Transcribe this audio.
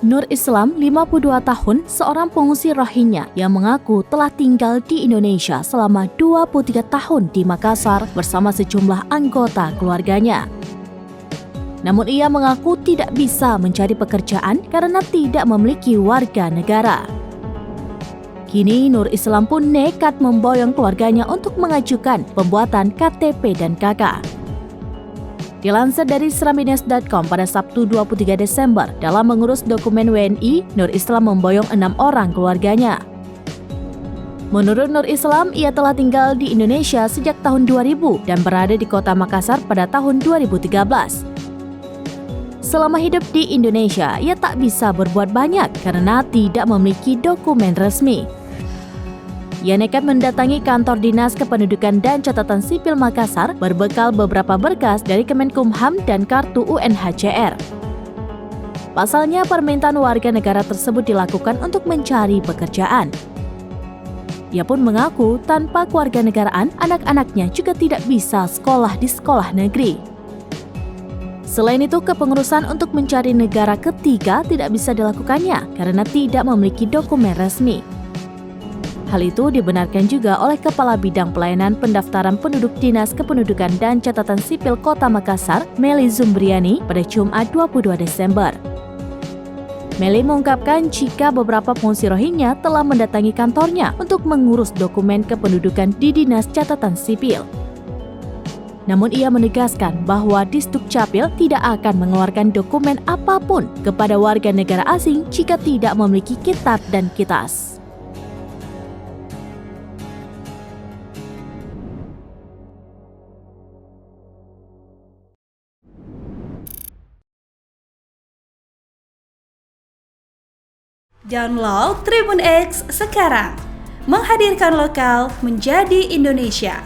Nur Islam, 52 tahun, seorang pengungsi Rohingya yang mengaku telah tinggal di Indonesia selama 23 tahun di Makassar bersama sejumlah anggota keluarganya. Namun ia mengaku tidak bisa mencari pekerjaan karena tidak memiliki warga negara. Kini Nur Islam pun nekat memboyong keluarganya untuk mengajukan pembuatan KTP dan KK. Dilansir dari Seramines.com pada Sabtu 23 Desember, dalam mengurus dokumen WNI, Nur Islam memboyong 6 orang keluarganya. Menurut Nur Islam, ia telah tinggal di Indonesia sejak tahun 2000 dan berada di kota Makassar pada tahun 2013. Selama hidup di Indonesia, ia tak bisa berbuat banyak karena tidak memiliki dokumen resmi. Ia nekat mendatangi kantor Dinas Kependudukan dan Catatan Sipil Makassar berbekal beberapa berkas dari Kemenkumham dan kartu UNHCR. Pasalnya, permintaan warga negara tersebut dilakukan untuk mencari pekerjaan. Ia pun mengaku tanpa kewarganegaraan, anak-anaknya juga tidak bisa sekolah di sekolah negeri. Selain itu, kepengurusan untuk mencari negara ketiga tidak bisa dilakukannya karena tidak memiliki dokumen resmi. Hal itu dibenarkan juga oleh Kepala Bidang Pelayanan Pendaftaran Penduduk Dinas Kependudukan dan Catatan Sipil Kota Makassar, Meli Zumbriani, pada Jumat 22 Desember. Meli mengungkapkan jika beberapa pengungsi Rohingya telah mendatangi kantornya untuk mengurus dokumen kependudukan di Dinas Catatan Sipil. Namun ia menegaskan bahwa Disdukcapil tidak akan mengeluarkan dokumen apapun kepada warga negara asing jika tidak memiliki kitab dan kitas. Download Tribun X sekarang, menghadirkan lokal menjadi Indonesia.